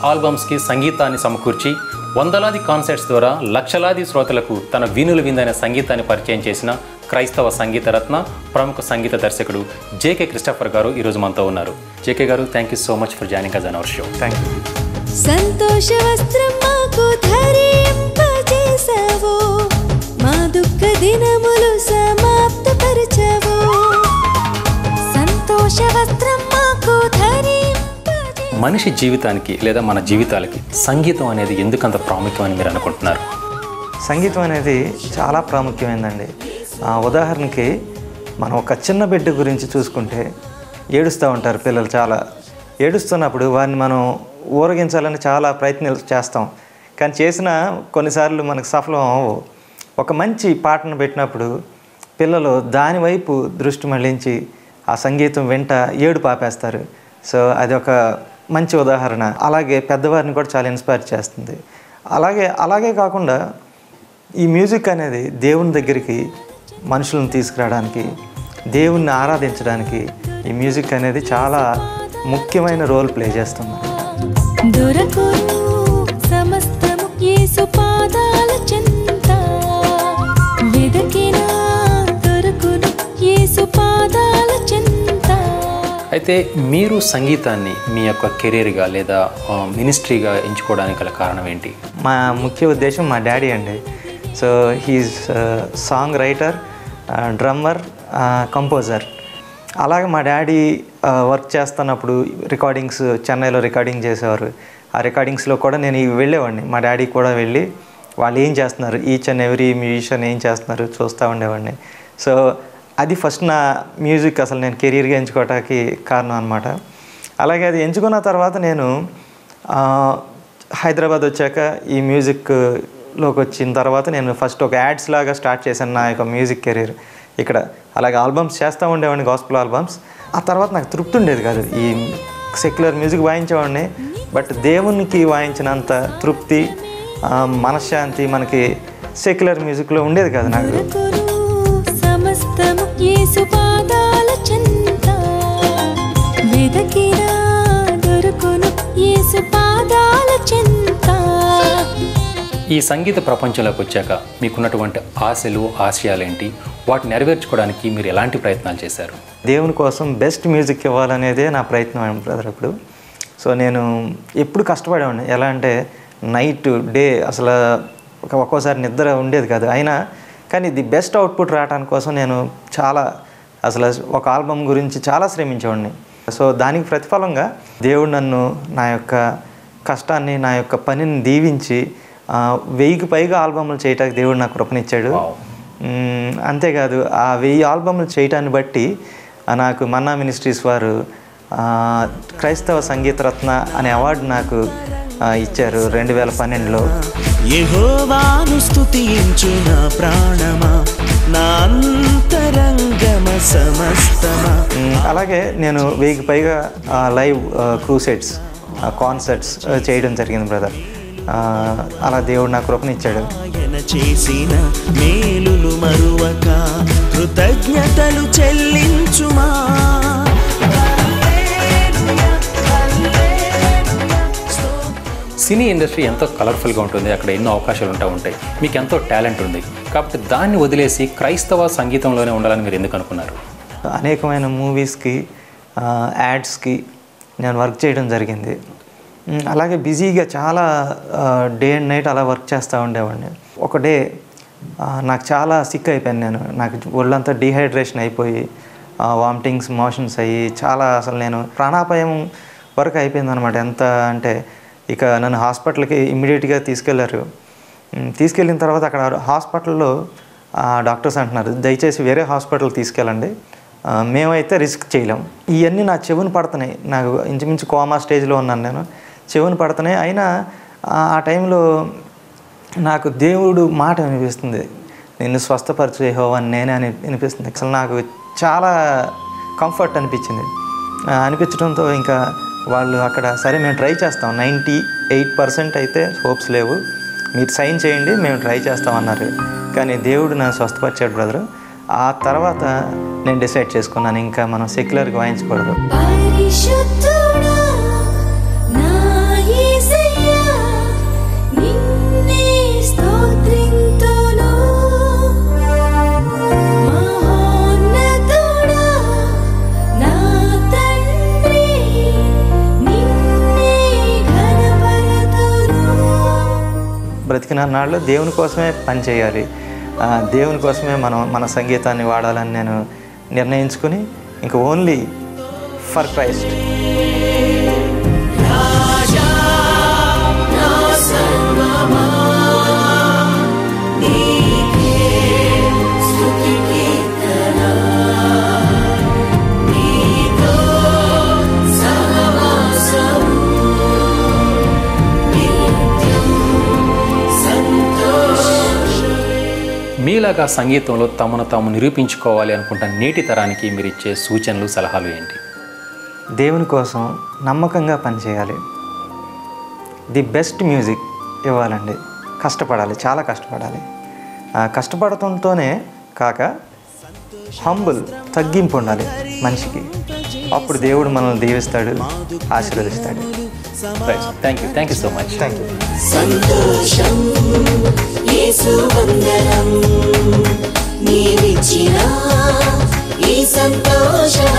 ఆల్బమ్స్కి సంగీతాన్ని సమకూర్చి వందలాది కాన్సర్ట్స్ ద్వారా లక్షలాది శ్రోతలకు తన వీణులు విందైన సంగీతాన్ని పరిచయం చేసిన క్రైస్తవ సంగీత రత్న ప్రముఖ సంగీత దర్శకుడు జేకే క్రిస్టఫర్ గారు ఈరోజు మనతో ఉన్నారు. జేకే గారు, thank you so much for joining us on our show. Thank you. సంతోష వస్త్రం మాకు ధరింపజేసావు, మా దుఃఖ దినములు సమాప్తపరచావు. సంతోష వస్త్రం మాకు మనిషి జీవితానికి లేదా మన జీవితాలకి సంగీతం అనేది ఎందుకంత ప్రాముఖ్యమని మీరు అనుకుంటున్నారు? సంగీతం అనేది చాలా ప్రాముఖ్యమైందండి. ఉదాహరణకి మనం ఒక చిన్న బిడ్డ గురించి చూసుకుంటే ఏడుస్తూ ఉంటారు పిల్లలు. చాలా ఏడుస్తున్నప్పుడు వారిని మనం ఊరగించాలని చాలా ప్రయత్నాలు చేస్తాం, కానీ చేసిన కొన్నిసార్లు మనకు సఫలం అవ్వవు. ఒక మంచి పాటను పెట్టినప్పుడు పిల్లలు దాని వైపు దృష్టి మళ్లించి ఆ సంగీతం వెంట ఏడుపు ఆపేస్తారు. సో అది ఒక మంచి ఉదాహరణ. అలాగే పెద్దవారిని కూడా చాలా ఇన్స్పైర్ చేస్తుంది. అలాగే కాకుండా ఈ మ్యూజిక్ అనేది దేవుని దగ్గరికి మనుషులను తీసుకురావడానికి, దేవుణ్ణి ఆరాధించడానికి ఈ మ్యూజిక్ అనేది చాలా ముఖ్యమైన రోల్ ప్లే చేస్తుంది. అయితే మీరు సంగీతాన్ని మీ యొక్క కెరీర్గా లేదా మినిస్ట్రీగా ఎంచుకోవడానికి గల కారణం ఏంటి? మా ముఖ్య ఉద్దేశం మా డాడీ అండి. So he's songwriter, drummer, composer. అలాగే మా డాడీ వర్క్ చేస్తున్నప్పుడు రికార్డింగ్స్ చెన్నైలో రికార్డింగ్ చేసేవారు. ఆ రికార్డింగ్స్లో కూడా నేను వెళ్ళేవాడిని. మా డాడీ కూడా వెళ్ళి వాళ్ళు ఏం చేస్తున్నారు, ఈచ్ అండ్ ఎవ్రీ మ్యూజిషియన్ ఏం చేస్తున్నారు చూస్తూ ఉండేవాడిని. సో అది ఫస్ట్ నా మ్యూజిక్ అసలు నేను కెరీర్గా ఎంచుకోవడానికి కారణం అనమాట. అలాగే అది ఎంచుకున్న తర్వాత నేను హైదరాబాద్ వచ్చాక ఈ మ్యూజిక్లోకి వచ్చిన తర్వాత నేను ఫస్ట్ ఒక యాడ్స్ లాగా స్టార్ట్ చేశాను నా యొక్క మ్యూజిక్ కెరీర్ ఇక్కడ. అలాగే ఆల్బమ్స్ చేస్తూ ఉండేవాడిని, గాస్పుల్ ఆల్బమ్స్. ఆ తర్వాత నాకు తృప్తి ఉండేది కాదు. ఈ సెక్యులర్ మ్యూజిక్ వాయించేవాడిని, బట్ దేవునికి వాయించినంత తృప్తి, మనశ్శాంతి మనకి సెక్యులర్ మ్యూజిక్లో ఉండేది కాదు నాకు. ఈ సంగీత ప్రపంచంలోకి వచ్చాక మీకున్నటువంటి ఆశలు, ఆశయాలేంటి? వాటిని నెరవేర్చుకోవడానికి మీరు ఎలాంటి ప్రయత్నాలు చేశారు? దేవుని కోసం బెస్ట్ మ్యూజిక్ ఇవ్వాలనేదే నా ప్రయత్నం బ్రదర్. ఇప్పుడు సో నేను ఎప్పుడు కష్టపడేవాడిని. ఎలా అంటే నైట్ డే అసలు ఒక్కోసారి నిద్ర ఉండేది కాదు. అయినా కానీ ది బెస్ట్ అవుట్పుట్ రావడానికి కోసం నేను చాలా అసలు ఒక ఆల్బమ్ గురించి చాలా శ్రమించేవాడిని. సో దానికి ప్రతిఫలంగా దేవుడు నన్ను నా యొక్క కష్టాన్ని, నా యొక్క పనిని దీవించి 1000కి పైగా ఆల్బమ్లు చేయటానికి దేవుడు నాకు కృపనిచ్చాడు. అంతేకాదు ఆ 1000 ఆల్బమ్లు చేయటాన్ని బట్టి నాకు మన్నా మినిస్ట్రీస్ వారు క్రైస్తవ సంగీత రత్న అనే అవార్డు నాకు ఇచ్చారు 2012లో. యెహోవాను స్తుతించు నా ప్రాణమా, నా అంతరంగమ సమస్తమా. అలాగే నేను 1000కి పైగా లైవ్ క్రూసైడ్స్, కాన్సర్ట్స్ చేయడం జరిగింది బ్రదర్. అలా దేవుడు నాకు కృపనిచ్చాడు. చేసిన మేలులు మరువక కృతజ్ఞతలు చెల్లించుమా. సినీ ఇండస్ట్రీ ఎంతో కలర్ఫుల్గా ఉంటుంది, అక్కడ ఎన్నో అవకాశాలు ఉంటాయి, మీకు ఎంతో టాలెంట్ ఉంది. కాబట్టి దాన్ని వదిలేసి క్రైస్తవ సంగీతంలోనే ఉండాలని మీరు ఎందుకు అనుకున్నారు? అనేకమైన మూవీస్కి, యాడ్స్కి నేను వర్క్ చేయడం జరిగింది. అలాగే బిజీగా చాలా డే అండ్ నైట్ అలా వర్క్ చేస్తూ ఉండేవాడిని. ఒక డే నాకు చాలా సిక్ అయిపోయాను. నాకు ఒళ్ళంతా డీహైడ్రేషన్ అయిపోయి వామిటింగ్స్, మోషన్స్ అయ్యి చాలా అసలు నేను ప్రాణాపాయం వరకు అయిపోయింది అనమాట. ఎంత అంటే ఇక నన్ను హాస్పిటల్కి ఇమ్మీడియట్గా తీసుకెళ్లారు. తీసుకెళ్ళిన తర్వాత అక్కడ హాస్పిటల్లో డాక్టర్స్ అంటున్నారు, దయచేసి వేరే హాస్పిటల్ తీసుకెళ్ళండి, మేమైతే రిస్క్ చేయలేం. ఇవన్నీ నా చెవుని పడుతున్నాయి. నాకు ఇంచుమించు కోమా స్టేజ్లో ఉన్నాను నేను. చెవుని పడుతున్నాయి. అయినా ఆ టైంలో నాకు దేవుడు మాట వినిపిస్తుంది, నిన్ను స్వస్థపరచు యెహోవా నేనే అని వినిపిస్తుంది. అసలు నాకు చాలా కంఫర్ట్ అనిపించింది. అనిపించడంతో ఇంకా వాళ్ళు అక్కడ సరే మేము ట్రై చేస్తాం, 98% అయితే హోప్స్ లేవు, మీరు సైన్ చేయండి, మేము ట్రై చేస్తామన్నారు. కానీ దేవుడు నన్ను స్వస్థపరిచాడు బ్రదరు. ఆ తర్వాత నేను డిసైడ్ చేసుకున్నాను, ఇంకా మనం సెక్యులర్గా వాయించకూడదు. పరిశుద్ధుడా నా యేసు నాళ్ళు దేవుని కోసమే పని చేయాలి, దేవుని కోసమే మన సంగీతాన్ని వాడాలని నేను నిర్ణయించుకుని ఇంకా ఓన్లీ ఫర్ క్రైస్ట్. మీలాగా సంగీతంలో తమను తాము నిరూపించుకోవాలి అనుకుంటున్న నేటి తరానికి మీరు ఇచ్చే సూచనలు, సలహాలు ఏంటి? దేవుని కోసం నమ్మకంగా పనిచేయాలి, ది బెస్ట్ మ్యూజిక్ ఇవ్వాలండి, కష్టపడాలి, చాలా కష్టపడాలి. కష్టపడటంతోనే కాక హంబుల్, తగ్గింపు ఉండాలి మనిషికి. అప్పుడు దేవుడు మనల్ని దీవిస్తాడు, ఆశీర్వదిస్తాడు. Thank you so much. Thank you. సంతోషం యేసు వందనం, నీవిచ్చిన ఈ సంతోషం